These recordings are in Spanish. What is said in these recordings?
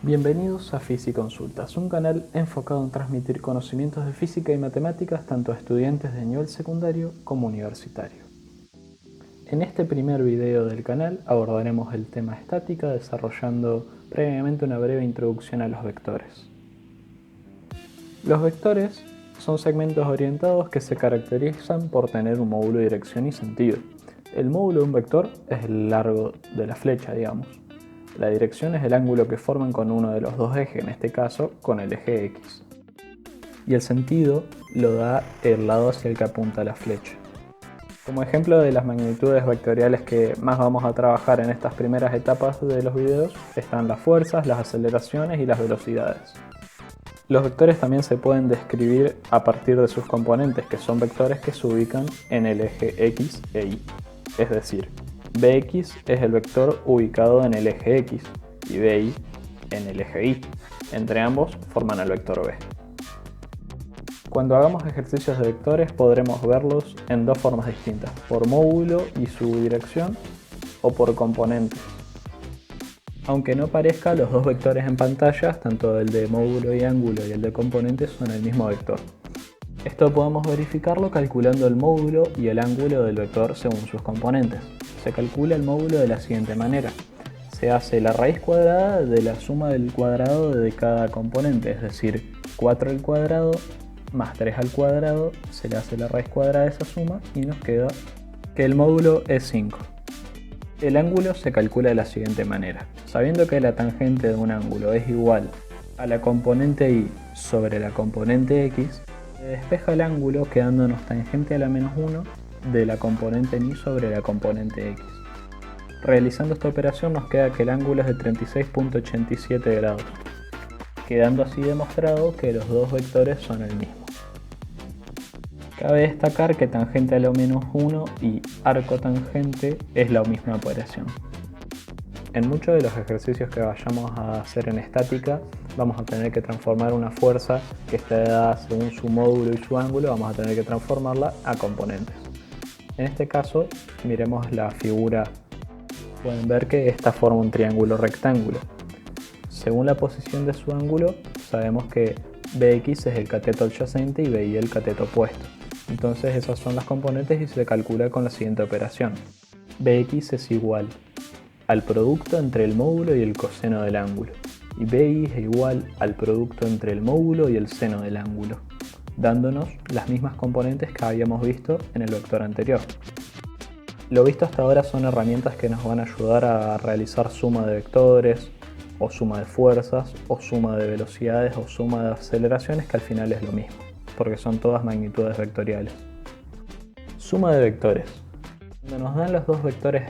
Bienvenidos a Fisiconsultas, un canal enfocado en transmitir conocimientos de física y matemáticas tanto a estudiantes de nivel secundario como universitario. En este primer video del canal abordaremos el tema estática desarrollando previamente una breve introducción a los vectores. Los vectores son segmentos orientados que se caracterizan por tener un módulo de dirección y sentido. El módulo de un vector es el largo de la flecha, digamos. La dirección es el ángulo que forman con uno de los dos ejes, en este caso con el eje X. Y el sentido lo da el lado hacia el que apunta la flecha. Como ejemplo de las magnitudes vectoriales que más vamos a trabajar en estas primeras etapas de los videos están las fuerzas, las aceleraciones y las velocidades. Los vectores también se pueden describir a partir de sus componentes, que son vectores que se ubican en el eje X e Y. Es decir, Bx es el vector ubicado en el eje X y By en el eje Y. Entre ambos forman el vector B. Cuando hagamos ejercicios de vectores podremos verlos en dos formas distintas, por módulo y su dirección o por componentes. Aunque no parezca, los dos vectores en pantalla, tanto el de módulo y ángulo y el de componentes, son el mismo vector. Esto podemos verificarlo calculando el módulo y el ángulo del vector según sus componentes. Se calcula el módulo de la siguiente manera. Se hace la raíz cuadrada de la suma del cuadrado de cada componente, es decir, 4 al cuadrado más 3 al cuadrado, se le hace la raíz cuadrada de esa suma y nos queda que el módulo es 5. El ángulo se calcula de la siguiente manera. Sabiendo que la tangente de un ángulo es igual a la componente Y sobre la componente X, se despeja el ángulo quedándonos tangente a la menos 1 de la componente Y sobre la componente X. Realizando esta operación nos queda que el ángulo es de 36.87 grados, quedando así demostrado que los dos vectores son el mismo. Cabe destacar que tangente a la menos 1 y arco tangente es la misma operación. En muchos de los ejercicios que vayamos a hacer en estática vamos a tener que transformar una fuerza que está dada según su módulo y su ángulo, vamos a tener que transformarla a componentes. En este caso, miremos la figura. Pueden ver que esta forma un triángulo rectángulo. Según la posición de su ángulo, sabemos que Bx es el cateto adyacente y By el cateto opuesto. Entonces esas son las componentes y se calcula con la siguiente operación. Bx es igual al producto entre el módulo y el coseno del ángulo. Y By es igual al producto entre el módulo y el seno del ángulo, dándonos las mismas componentes que habíamos visto en el vector anterior. Lo visto hasta ahora son herramientas que nos van a ayudar a realizar suma de vectores, o suma de fuerzas, o suma de velocidades, o suma de aceleraciones, que al final es lo mismo, porque son todas magnitudes vectoriales. Suma de vectores. Cuando nos dan los dos vectores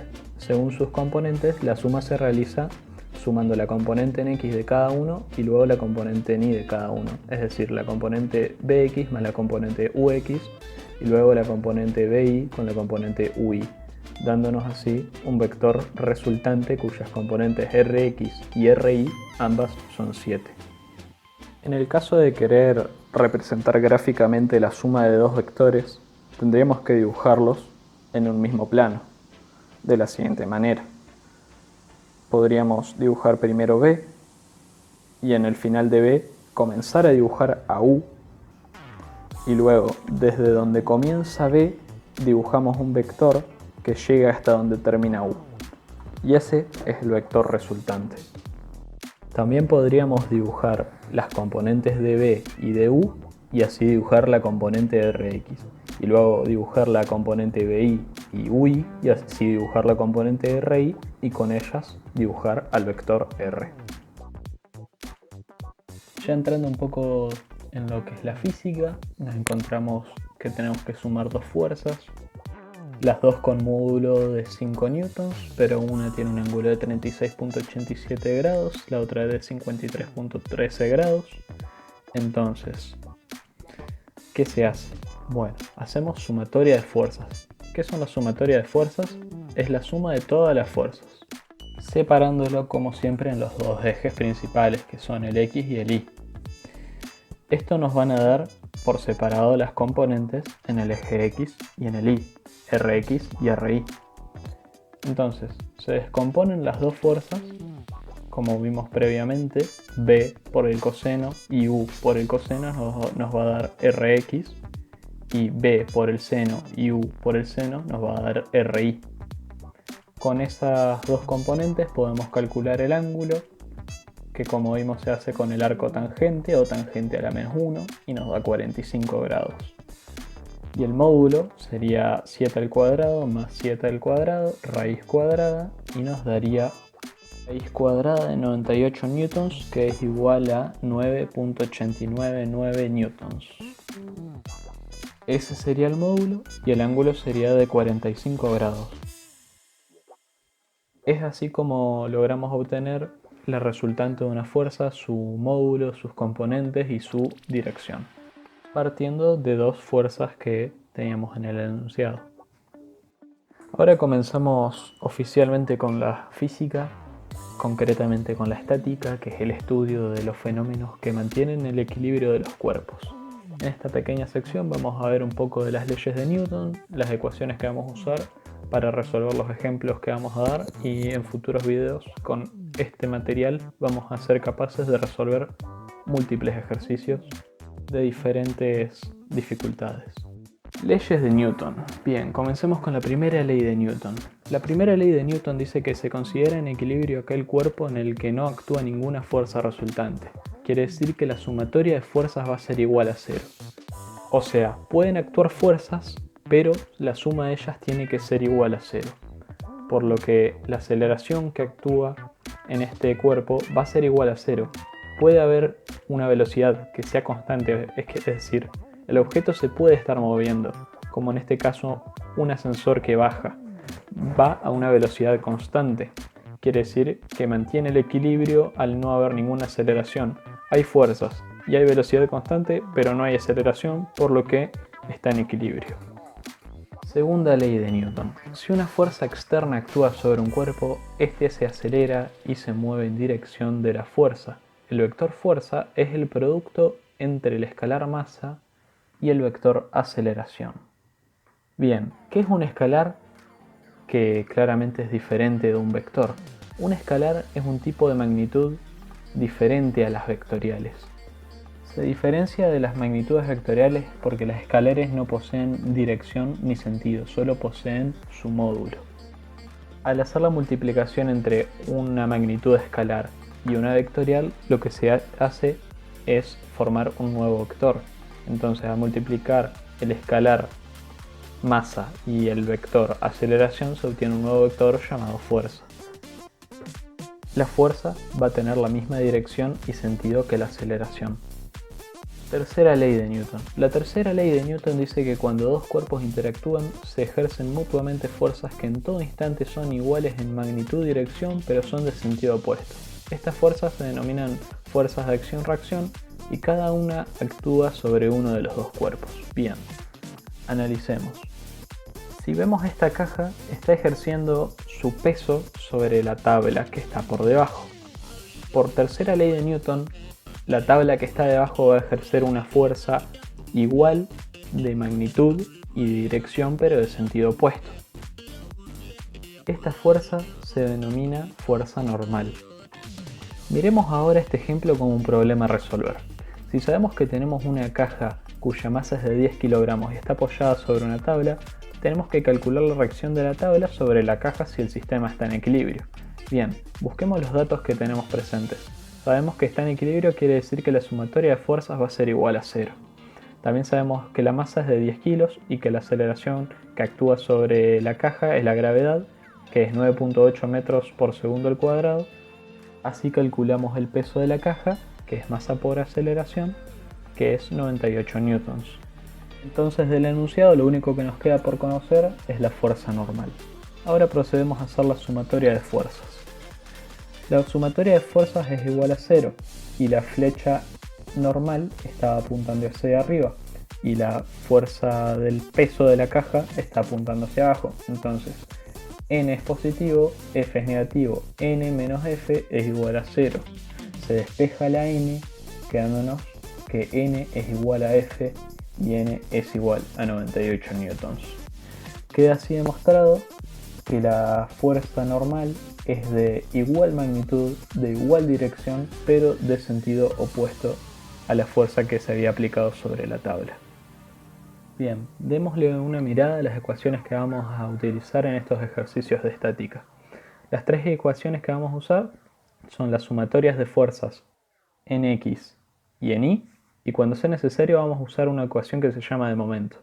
según sus componentes, la suma se realiza sumando la componente en X de cada uno y luego la componente en Y de cada uno, es decir, la componente Bx más la componente Ux y luego la componente By con la componente Ui, dándonos así un vector resultante cuyas componentes Rx y Ri ambas son 7. En el caso de querer representar gráficamente la suma de dos vectores, tendríamos que dibujarlos en un mismo plano, de la siguiente manera. Podríamos dibujar primero B y en el final de B comenzar a dibujar a U y luego desde donde comienza B dibujamos un vector que llega hasta donde termina U y ese es el vector resultante. También podríamos dibujar las componentes de B y de U y así dibujar la componente de Rx y luego dibujar la componente By y Ui y así dibujar la componente de Ri y con ellas dibujar al vector R. Ya entrando un poco en lo que es la física, nos encontramos que tenemos que sumar dos fuerzas, las dos con módulo de 5 newtons, pero una tiene un ángulo de 36.87 grados, la otra de 53.13 grados. Entonces, ¿qué se hace? Bueno, hacemos sumatoria de fuerzas. ¿Qué son las sumatorias de fuerzas? Es la suma de todas las fuerzas, separándolo como siempre en los dos ejes principales, que son el X y el Y. Esto nos van a dar por separado las componentes en el eje X y en el Y, Rx y Ri. Entonces, se descomponen las dos fuerzas como vimos previamente, b por el coseno y u por el coseno nos va a dar rx, y b por el seno y u por el seno nos va a dar ri. Con esas dos componentes podemos calcular el ángulo, que como vimos se hace con el arco tangente o tangente a la menos 1 y nos da 45 grados. Y el módulo sería 7 al cuadrado más 7 al cuadrado, raíz cuadrada, y nos daría raíz cuadrada de 98 newtons, que es igual a 9.899 newtons. Ese sería el módulo y el ángulo sería de 45 grados. Es así como logramos obtener la resultante de una fuerza, su módulo, sus componentes y su dirección, partiendo de dos fuerzas que teníamos en el enunciado. Ahora comenzamos oficialmente con la física, concretamente con la estática, que es el estudio de los fenómenos que mantienen el equilibrio de los cuerpos. En esta pequeña sección vamos a ver un poco de las leyes de Newton, las ecuaciones que vamos a usar para resolver los ejemplos que vamos a dar, y en futuros videos con este material vamos a ser capaces de resolver múltiples ejercicios de diferentes dificultades. Leyes de Newton. Bien, comencemos con la primera ley de Newton. La primera ley de Newton dice que se considera en equilibrio aquel cuerpo en el que no actúa ninguna fuerza resultante. Quiere decir que la sumatoria de fuerzas va a ser igual a 0. O sea, pueden actuar fuerzas, pero la suma de ellas tiene que ser igual a 0. Por lo que la aceleración que actúa en este cuerpo va a ser igual a 0. Puede haber una velocidad que sea constante, es decir, el objeto se puede estar moviendo, como en este caso un ascensor que baja. Va a una velocidad constante. Quiere decir que mantiene el equilibrio al no haber ninguna aceleración. Hay fuerzas y hay velocidad constante, pero no hay aceleración, por lo que está en equilibrio. Segunda ley de Newton. Si una fuerza externa actúa sobre un cuerpo, este se acelera y se mueve en dirección de la fuerza. El vector fuerza es el producto entre el escalar masa y el vector aceleración. Bien, ¿qué es un escalar? Que claramente es diferente de un vector. Un escalar es un tipo de magnitud diferente a las vectoriales. Se diferencia de las magnitudes vectoriales porque las escalares no poseen dirección ni sentido, solo poseen su módulo. Al hacer la multiplicación entre una magnitud escalar y una vectorial, lo que se hace es formar un nuevo vector. Entonces, al multiplicar el escalar masa y el vector aceleración, se obtiene un nuevo vector llamado fuerza. La fuerza va a tener la misma dirección y sentido que la aceleración. Tercera ley de Newton. La tercera ley de Newton dice que cuando dos cuerpos interactúan, se ejercen mutuamente fuerzas que en todo instante son iguales en magnitud y dirección, pero son de sentido opuesto. Estas fuerzas se denominan fuerzas de acción-reacción y cada una actúa sobre uno de los dos cuerpos. Bien, analicemos. Si vemos esta caja, está ejerciendo su peso sobre la tabla que está por debajo. Por tercera ley de Newton, la tabla que está debajo va a ejercer una fuerza igual de magnitud y de dirección, pero de sentido opuesto. Esta fuerza se denomina fuerza normal. Miremos ahora este ejemplo como un problema a resolver. Si sabemos que tenemos una caja cuya masa es de 10 kilogramos y está apoyada sobre una tabla, tenemos que calcular la reacción de la tabla sobre la caja si el sistema está en equilibrio. Bien, busquemos los datos que tenemos presentes. Sabemos que está en equilibrio, quiere decir que la sumatoria de fuerzas va a ser igual a 0. También sabemos que la masa es de 10 kilos y que la aceleración que actúa sobre la caja es la gravedad, que es 9.8 metros por segundo al cuadrado. Así calculamos el peso de la caja, que es masa por aceleración, que es 98 newtons. Entonces, del enunciado lo único que nos queda por conocer es la fuerza normal. Ahora procedemos a hacer la sumatoria de fuerzas. La sumatoria de fuerzas es igual a 0 y la flecha normal está apuntando hacia arriba y la fuerza del peso de la caja está apuntando hacia abajo. Entonces, n es positivo, f es negativo, n menos f es igual a 0. Se despeja la n, quedándonos que n es igual a f y n es igual a 98 newtons. Queda así demostrado que la fuerza normal es de igual magnitud, de igual dirección, pero de sentido opuesto a la fuerza que se había aplicado sobre la tabla. Bien, démosle una mirada a las ecuaciones que vamos a utilizar en estos ejercicios de estática. Las tres ecuaciones que vamos a usar son las sumatorias de fuerzas en X y en Y, y cuando sea necesario vamos a usar una ecuación que se llama de momento.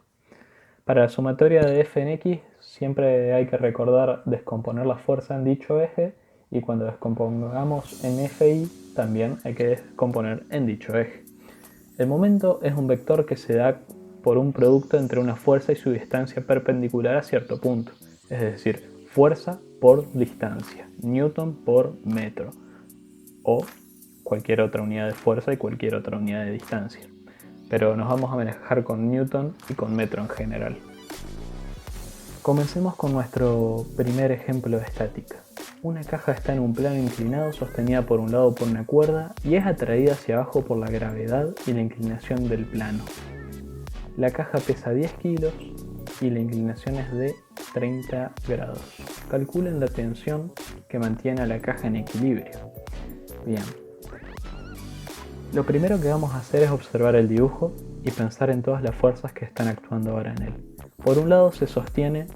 Para la sumatoria de F en X siempre hay que recordar descomponer la fuerza en dicho eje, y cuando descompongamos en FI también hay que descomponer en dicho eje. El momento es un vector que se da por un producto entre una fuerza y su distancia perpendicular a cierto punto, es decir, fuerza por distancia, newton por metro, o cualquier otra unidad de fuerza y cualquier otra unidad de distancia. Pero nos vamos a manejar con newton y con metro en general. Comencemos con nuestro primer ejemplo de estática. Una caja está en un plano inclinado sostenida por un lado por una cuerda y es atraída hacia abajo por la gravedad y la inclinación del plano. La caja pesa 10 kilos y la inclinación es de 30 grados. Calculen la tensión que mantiene a la caja en equilibrio. Bien. Lo primero que vamos a hacer es observar el dibujo y pensar en todas las fuerzas que están actuando ahora en él. Por un lado se sostiene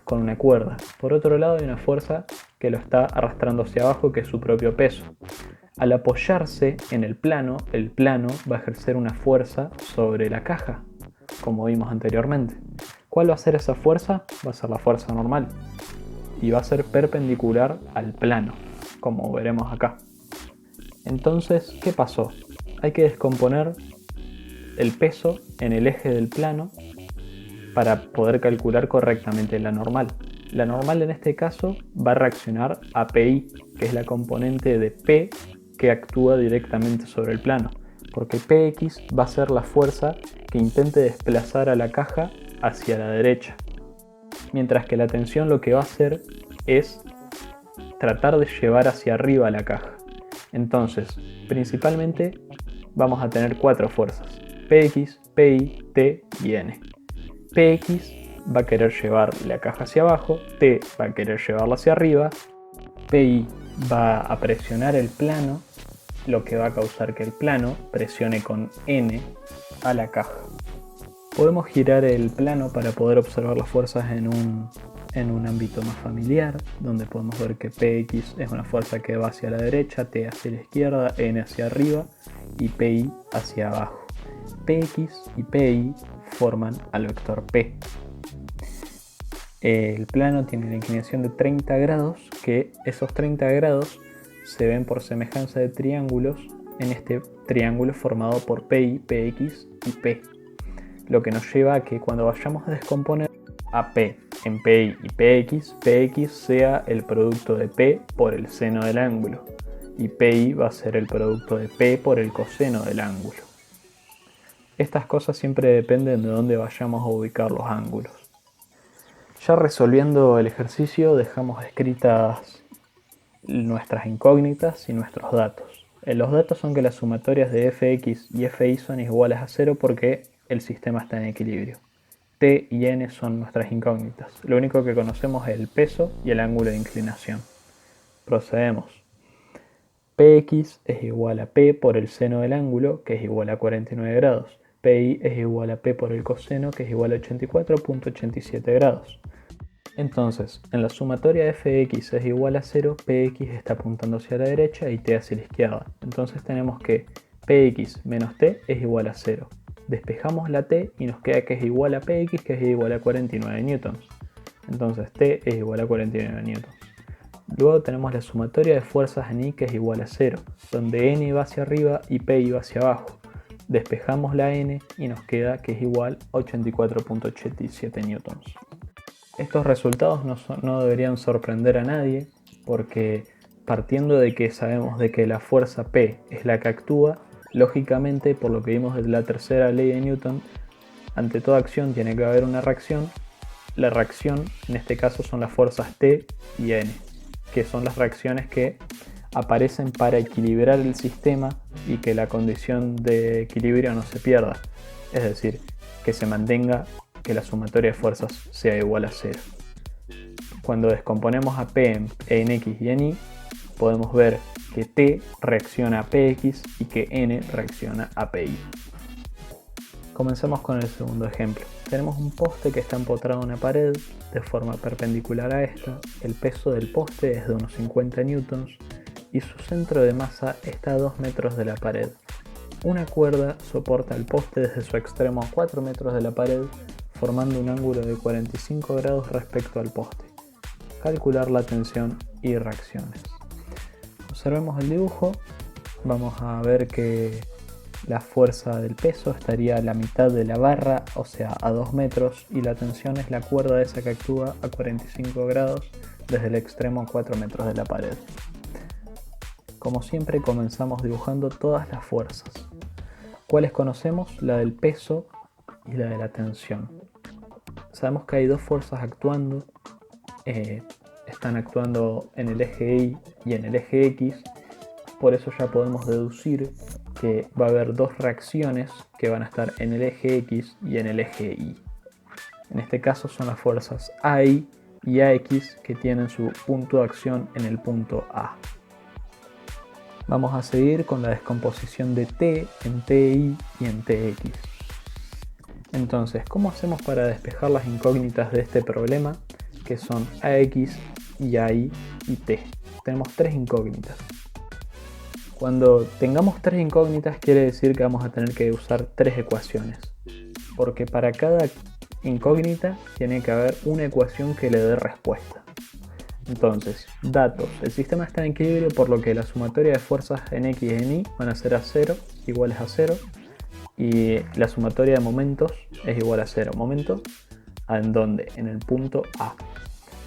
con una cuerda, por otro lado hay una fuerza que lo está arrastrando hacia abajo, que es su propio peso. Al apoyarse en el plano va a ejercer una fuerza sobre la caja, como vimos anteriormente. ¿Cuál va a ser esa fuerza? Va a ser la fuerza normal y va a ser perpendicular al plano, como veremos acá. Entonces, ¿qué pasó? Hay que descomponer el peso en el eje del plano para poder calcular correctamente la normal. La normal en este caso va a reaccionar a PI, que es la componente de P que actúa directamente sobre el plano, porque PX va a ser la fuerza que intente desplazar a la caja hacia la derecha, mientras que la tensión lo que va a hacer es tratar de llevar hacia arriba la caja. Entonces, principalmente vamos a tener cuatro fuerzas: PX, PI, T y N. PX va a querer llevar la caja hacia abajo, T va a querer llevarla hacia arriba, PI va a presionar el plano, lo que va a causar que el plano presione con N a la caja. Podemos girar el plano para poder observar las fuerzas en un ámbito más familiar, donde podemos ver que PX es una fuerza que va hacia la derecha, T hacia la izquierda, N hacia arriba y PI hacia abajo. PX y PI forman al vector P. El plano tiene una inclinación de 30 grados, que esos 30 grados se ven por semejanza de triángulos en este triángulo formado por PI, PX y P. Lo que nos lleva a que cuando vayamos a descomponer a P en PI y PX, PX sea el producto de P por el seno del ángulo y PI va a ser el producto de P por el coseno del ángulo. Estas cosas siempre dependen de dónde vayamos a ubicar los ángulos. Ya resolviendo el ejercicio dejamos escritas nuestras incógnitas y nuestros datos. Los datos son que las sumatorias de Fx y Fi son iguales a 0 porque el sistema está en equilibrio. T y N son nuestras incógnitas. Lo único que conocemos es el peso y el ángulo de inclinación. Procedemos. Px es igual a P por el seno del ángulo, que es igual a 49 grados. Pi es igual a P por el coseno, que es igual a 84.87 grados. Entonces, en la sumatoria de Fx es igual a 0, Px está apuntando hacia la derecha y T hacia la izquierda. Entonces tenemos que Px menos T es igual a 0. Despejamos la T y nos queda que es igual a Px, que es igual a 49 newtons. Entonces T es igual a 49 newtons. Luego tenemos la sumatoria de fuerzas en I, que es igual a 0, donde N va hacia arriba y Pi va hacia abajo. Despejamos la N y nos queda que es igual a 84.87 newtons. Estos resultados no deberían sorprender a nadie, porque partiendo de que sabemos de que la fuerza P es la que actúa, lógicamente, por lo que vimos de la tercera ley de Newton, ante toda acción tiene que haber una reacción. La reacción en este caso son las fuerzas T y N, que son las reacciones que aparecen para equilibrar el sistema y que la condición de equilibrio no se pierda, es decir, que se mantenga, que la sumatoria de fuerzas sea igual a 0. Cuando descomponemos a P en X y en Y, podemos ver que T reacciona a Px y que N reacciona a Pi. Comencemos con el segundo ejemplo. Tenemos un poste que está empotrado en una pared de forma perpendicular a esta. El peso del poste es de unos 50 newtons y su centro de masa está a 2 metros de la pared. Una cuerda soporta el poste desde su extremo a 4 metros de la pared, formando un ángulo de 45 grados respecto al poste. Calcular la tensión y reacciones. Observemos el dibujo. Vamos a ver que la fuerza del peso estaría a la mitad de la barra, o sea a 2 metros, y la tensión es la cuerda esa que actúa a 45 grados desde el extremo a 4 metros de la pared. Como siempre, comenzamos dibujando todas las fuerzas. ¿Cuáles conocemos? La del peso y la de la tensión. Sabemos que hay dos fuerzas actuando. Están actuando en el eje Y y en el eje X. Por eso ya podemos deducir que va a haber dos reacciones que van a estar en el eje X y en el eje Y. En este caso son las fuerzas AI y AX que tienen su punto de acción en el punto A. Vamos a seguir con la descomposición de T en TI y en TX. Entonces, ¿cómo hacemos para despejar las incógnitas de este problema? Que son AX y AI y T. Tenemos tres incógnitas. Cuando tengamos tres incógnitas quiere decir que vamos a tener que usar tres ecuaciones, porque para cada incógnita tiene que haber una ecuación que le dé respuesta. Entonces, datos. El sistema está en equilibrio, por lo que la sumatoria de fuerzas en X y en Y van a ser a 0, iguales a 0, y la sumatoria de momentos es igual a 0. Momento, ¿en dónde? En el punto A.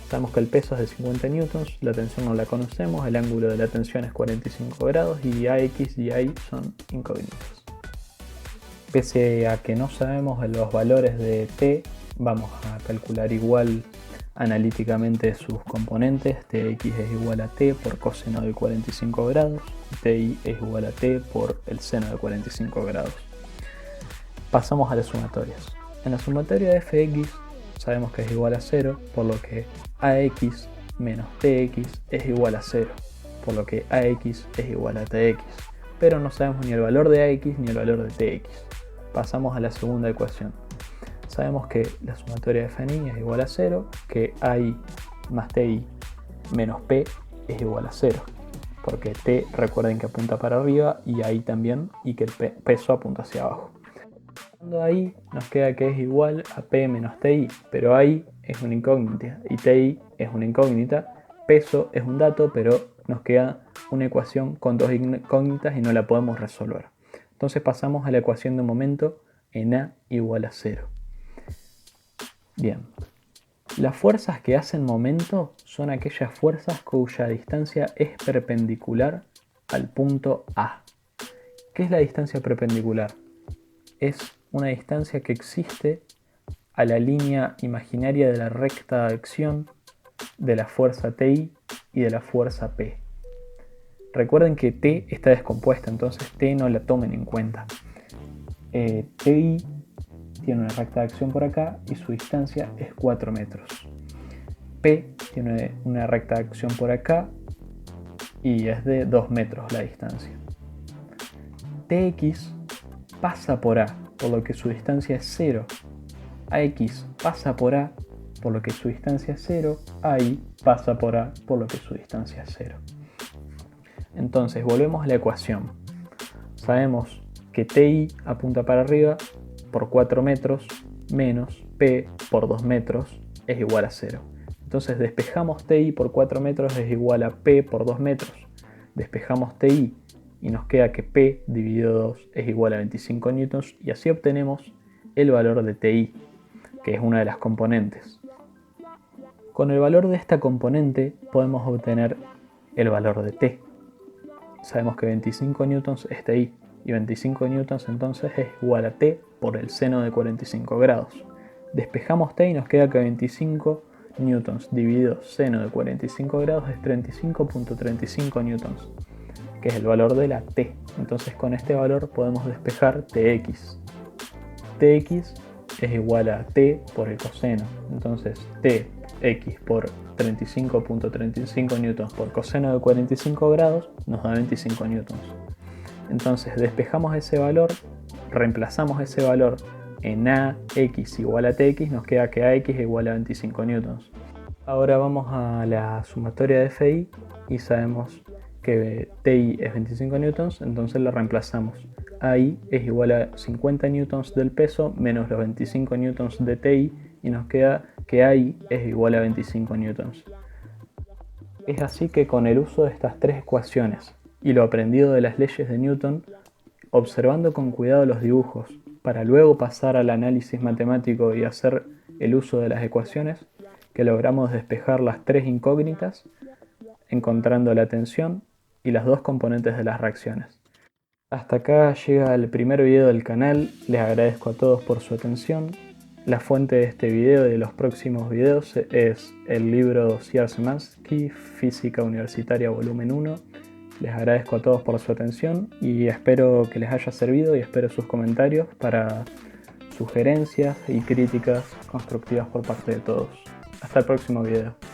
Sabemos que el peso es de 50 newtons, la tensión no la conocemos, el ángulo de la tensión es 45 grados y AX y AI son incógnitas. Pese a que no sabemos los valores de T, vamos a calcular igual analíticamente sus componentes. Tx es igual a T por coseno de 45 grados y Ti es igual a T por el seno de 45 grados. Pasamos a las sumatorias. En la sumatoria de Fx sabemos que es igual a 0, por lo que AX menos TX es igual a 0, por lo que AX es igual a TX. Pero no sabemos ni el valor de AX ni el valor de TX. Pasamos a la segunda ecuación. Sabemos que la sumatoria de Fni es igual a 0, que AI más TI menos P es igual a 0, porque T recuerden que apunta para arriba y AI también, y que el peso apunta hacia abajo. Ahí nos queda que es igual a P menos TI, pero AI es una incógnita y TI es una incógnita. Peso es un dato, pero nos queda una ecuación con dos incógnitas y no la podemos resolver. Entonces pasamos a la ecuación de momento en A igual a 0. Bien, las fuerzas que hacen momento son aquellas fuerzas cuya distancia es perpendicular al punto A. ¿Qué es la distancia perpendicular? Es una distancia que existe a la línea imaginaria de la recta de acción de la fuerza Ti y de la fuerza P. Recuerden que T está descompuesta, entonces T no la tomen en cuenta. Ti tiene una recta de acción por acá y su distancia es 4 metros. P tiene una recta de acción por acá y es de 2 metros la distancia. Tx pasa por A, por lo que su distancia es 0. AX pasa por A, por lo que su distancia es 0. AI pasa por A, por lo que su distancia es 0. Entonces, volvemos a la ecuación. Sabemos que TI apunta para arriba por 4 metros menos P por 2 metros es igual a 0. Entonces, despejamos TI por 4 metros es igual a P por 2 metros. Despejamos TI y nos queda que P dividido 2 es igual a 25 newtons y así obtenemos el valor de TI, que es una de las componentes. Con el valor de esta componente podemos obtener el valor de T. Sabemos que 25 newtons es TI y 25 newtons entonces es igual a T por el seno de 45 grados. Despejamos T y nos queda que 25 newtons dividido seno de 45 grados es 35.35 newtons, que es el valor de la T. Entonces con este valor podemos despejar Tx. Tx es igual a T por el coseno. Entonces T x por 35.35 newtons por coseno de 45 grados nos da 25 newtons. Entonces despejamos ese valor, reemplazamos ese valor en ax igual a tx, nos queda que ax es igual a 25 newtons. Ahora vamos a la sumatoria de Fi y sabemos que Ti es 25 newtons, entonces la reemplazamos. Ai es igual a 50 newtons del peso menos los 25 newtons de Ti y nos queda que Ai es igual a 25 newtons. Es así que con el uso de estas tres ecuaciones y lo aprendido de las leyes de Newton, observando con cuidado los dibujos para luego pasar al análisis matemático y hacer el uso de las ecuaciones, que logramos despejar las tres incógnitas, encontrando la tensión y las dos componentes de las reacciones. Hasta acá llega el primer video del canal, les agradezco a todos por su atención. La fuente de este video y de los próximos videos es el libro Cierzymanski, Física Universitaria Volumen 1. Les agradezco a todos por su atención y espero que les haya servido y espero sus comentarios para sugerencias y críticas constructivas por parte de todos. Hasta el próximo video.